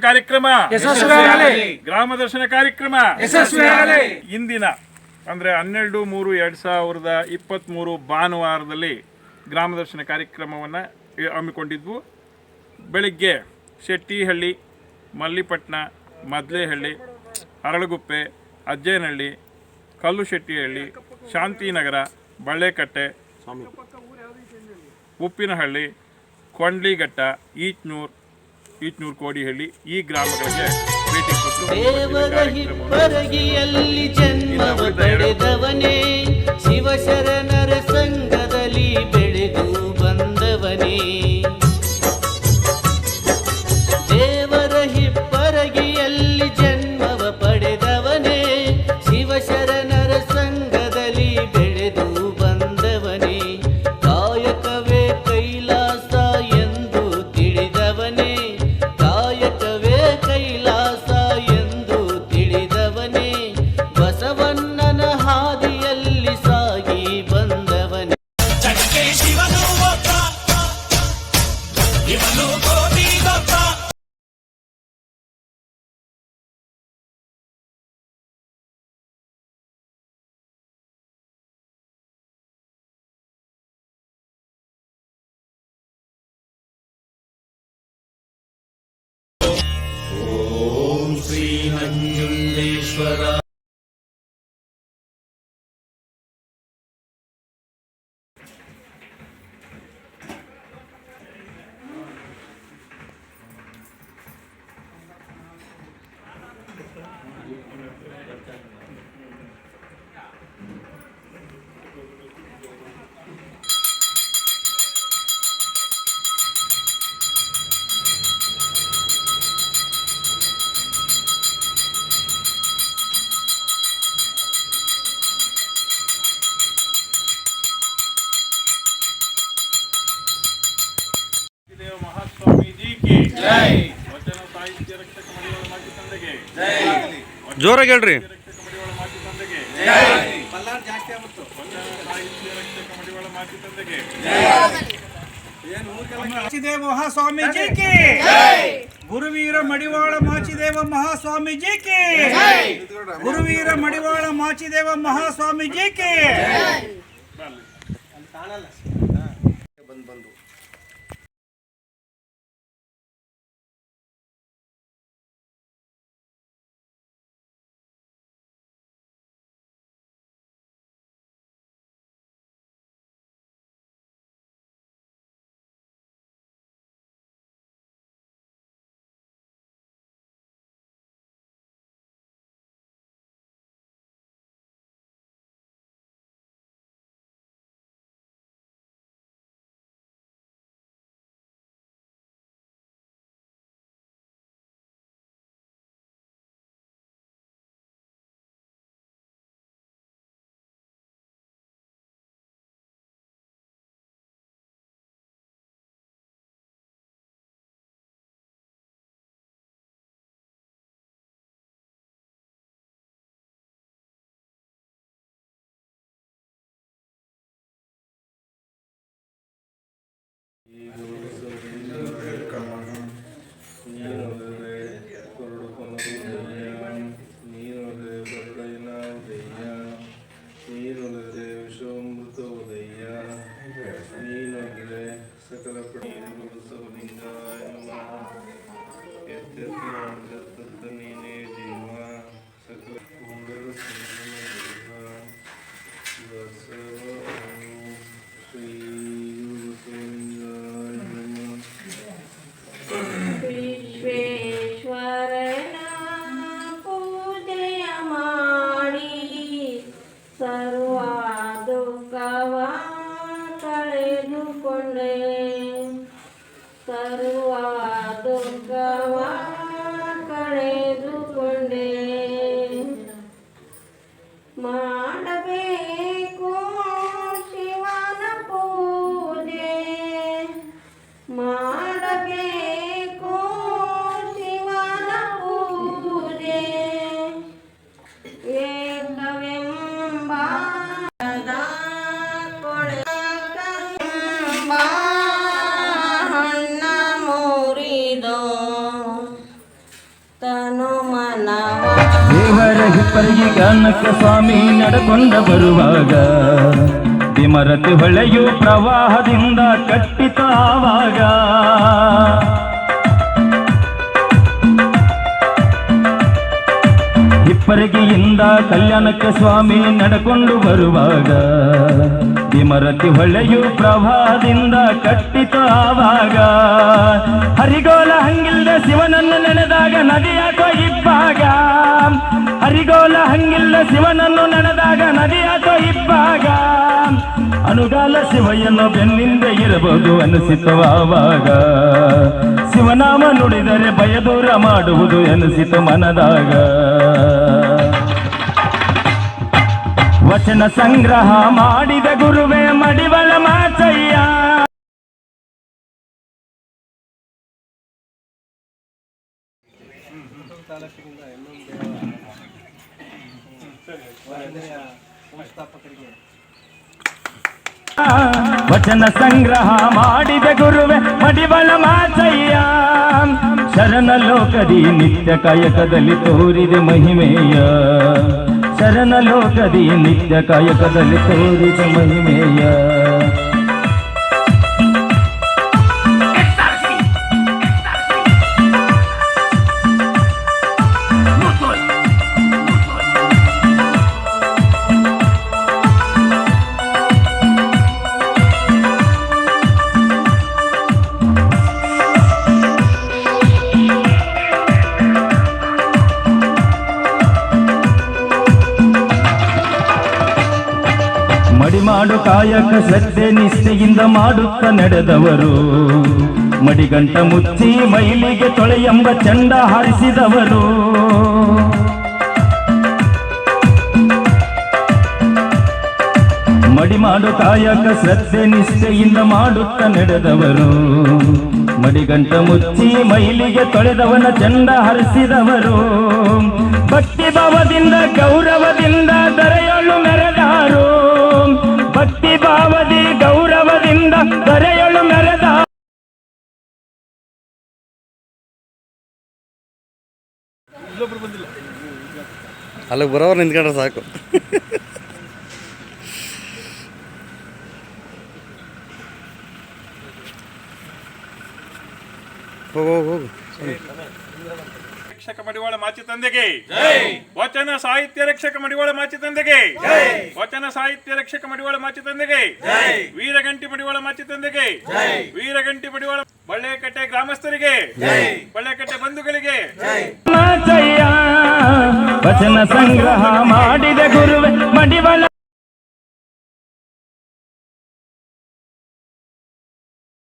ಕಾರ್ಯಕ್ರಮ ಯಶಸ್ವಿಯಾಗಲಿ. ಗ್ರಾಮ ದರ್ಶನ ಕಾರ್ಯಕ್ರಮ ಯಶಸ್ವಿಯಾಗಲಿ. ಇಂದಿನ ಅಂದರೆ 12/3/2023 ಭಾನುವಾರದಲ್ಲಿ ಗ್ರಾಮ ದರ್ಶನ ಕಾರ್ಯಕ್ರಮವನ್ನು ಹಮ್ಮಿಕೊಂಡಿದ್ವು. ಬೆಳಿಗ್ಗೆ ಶೆಟ್ಟಿಹಳ್ಳಿ, ಮಲ್ಲಿಪಟ್ಟಣ, ಮದ್ಲೇಹಳ್ಳಿ, ಅರಳಗುಪ್ಪೆ, ಅಜ್ಜೇನಹಳ್ಳಿ, ಕಲ್ಲುಶೆಟ್ಟಿಹಳ್ಳಿ, ಶಾಂತಿನಗರ, ಬಳ್ಳೆಕಟ್ಟೆ, ಉಪ್ಪಿನಹಳ್ಳಿ, ಕೊಂಡ್ಲಿಘಟ್ಟ, ಈಚ್ನೂರು ಕೋಡಿಹಳ್ಳಿ ಈ ಗ್ರಾಮಗಳಿಗೆ ಭೇಟಿ ಕೊಟ್ಟು ಶಿವಶರಣರ ಸಂಘದಲ್ಲಿ ಬೆಳೆದು ಬಂದವನೇ, ದೇವರ ಹಿಪ್ಪರಗಿಯಲ್ಲಿ ಜನ್ಮವ ಪಡೆದವನೇ, ಶಿವಶರಣರ ಸಂಘದಲ್ಲಿ ಬೆಳೆದು ಬಂದವನೇ, ಕಾಯಕವೇ ಕೈಲಾಸ ಎಂದು ತಿಳಿದವನೇ, ಕಾಯಕವೇ ಕೈಲಾಸ ಎಂದು ತಿಳಿದವನೇ, ಬಸವಣ್ಣನ ಹಾದಿಯಲ್ಲಿ ಸಾಗಿ ಬಂದವನೇ. ಓಂ ಶ್ರೀ ನಂಜುಂಡೇಶ್ವರ. ಜೋರಾಗಿ ಹೇಳ್ರಿ. ಮಾಚಿದೇವ ಮಹಾಸ್ವಾಮೀಜಿ ಕಿ, ಗುರುವೀರ ಮಡಿವಾಳ ಮಾಚಿದೇವ ಮಹಾಸ್ವಾಮೀಜಿ ಕಿ, ಗುರುವೀರ ಮಡಿವಾಳ ಮಾಚಿದೇವ ಮಹಾಸ್ವಾಮೀಜಿ ಕಿ. ಮಾಡಬೇಕು ಶಿವನ ಪೂಜೆ, ಮಾಡಬೇಕು ಶಿವನ ಪೂಜೆ, ಏಕವೆಂಬ ಕೊಳೆಂಬ ಹಣ್ಣ ದೇವರ ಹಿಪ್ಪರಿಗೆ ಗಾನಕ್ಕೆ ಸ್ವಾಮಿ ನಡ್ಕೊಂಡ ಬರುವಾಗ ವಿಮರತಿ ಹೊಳೆಯು ಪ್ರವಾಹದಿಂದ ಕಟ್ಟಿತ ಆವಾಗ ಹಿಪ್ಪರಗಿಯಿಂದ ಕಲ್ಯಾಣಕ್ಕೆ ಸ್ವಾಮಿ ನಡ್ಕೊಂಡು ಬರುವಾಗ ವಿಮರತಿ ಹೊಳೆಯು ಪ್ರವಾಹದಿಂದ ಕಟ್ಟಿತ ಆವಾಗ ಹರಿಗೋಲ ಹಂಗಿಲ್ದ ಶಿವನನ್ನು ನೆನೆದಾಗ ನದಿಯಾಕೋ ಇಬ್ಬಾಗ ಹರಿಗೋಲ ಹಂಗಿಲ್ದ ಶಿವನನ್ನು ನೆನೆದಾಗ ನದಿಯಾಕೋ ಇಬ್ಬಾಗ ಅನುಗಾಲ ಶಿವಯ್ಯನು ಬೆನ್ನಿಂದ ಇರಬಹುದು ಅನಿಸಿತವಾವಾಗ ಶಿವನಾಮ ನುಡಿದರೆ ಭಯದೂರ ಮಾಡುವುದು ಎನಿಸಿತು ಮನದಾಗ ವಚನ ಸಂಗ್ರಹ ಮಾಡಿದ ಗುರುವೇ ಮಡಿವಳ ಮಾಚಯ್ಯ ವಚನ ಸಂಗ್ರಹ ಮಾಡಿದ ಗುರುವೆ ಮಡಿವಳ ಮಾಚಯ್ಯ ಶರಣ ಲೋಕದಿ ನಿತ್ಯ ಕಾಯಕದಲ್ಲಿ ತೋರಿದ ಮಹಿಮೆಯ ಶರಣ ಲೋಕದಿ ನಿತ್ಯ ಕಾಯಕದಲ್ಲಿ ತೋರಿದ ಮಹಿಮೆಯ ಮಡಿಮಾಡು ಕಾಯಕ ಶ್ರದ್ಧೆ ನಿಷ್ಠೆಯಿಂದ ಮಾಡುತ್ತ ನಡೆದವರು ಮಡಿಗಂಟ ಮುಚ್ಚಿ ಮೈಲಿಗೆ ತೊಳೆಯೆಂಬ ಚಂಡ ಹಾರಿಸಿದವರು ಮಡಿಮಾಡು ಕಾಯಕ ಶ್ರದ್ಧೆ ನಿಷ್ಠೆಯಿಂದ ಮಾಡುತ್ತ ನಡೆದವರು ಮಡಿಗಂಟ ಮುಚ್ಚಿ ಮೈಲಿಗೆ ತೊಳೆದವನ ಚಂಡ ಹರಿಸಿದವರು ಭಕ್ತಿ ಭಾವದಿಂದ ಗೌರವದಿಂದ ದರೆಯೊಳು ಮೆರೆದಾರು ಭಕ್ತಿ ಭಾವದಿ ಗೌರವದಿಂದ ದರೆಯೊಳು ಮೆರೆದ ಅಲ್ಲಿಗೆ ಬರೋರು ನಿಂತ್ಕೊಂಡ್ರೆ ಸಾಕು ಹೋಗು ರಕ್ಷಕ ಮಡಿವಾಳ ಮಾಚಿ ತಂದೆಗೆ ವಚನ ಸಾಹಿತ್ಯ ರಕ್ಷಕ ಮಡಿವಾಳ ಮಾಚಿ ತಂದೆಗೆ ವಚನ ಸಾಹಿತ್ಯ ರಕ್ಷಕ ಮಡಿವಾಳ ಮಾಚಿ ತಂದೆಗೆ ವೀರಗಂಟಿ ಮಡಿವಾಳ ಮಾಚಿ ತಂದೆಗೆ ವೀರಗಂಟಿ ಮಡಿವಾಳ ಬಳ್ಳೆಕಟ್ಟೆ ಗ್ರಾಮಸ್ಥರಿಗೆ ಬಳ್ಳೆಕಟ್ಟೆ ಬಂಧುಗಳಿಗೆ ವಚನ ಸಂಗ್ರಹ ಮಾಡಿದ ಗುರುವೆ ಮಡಿವಳ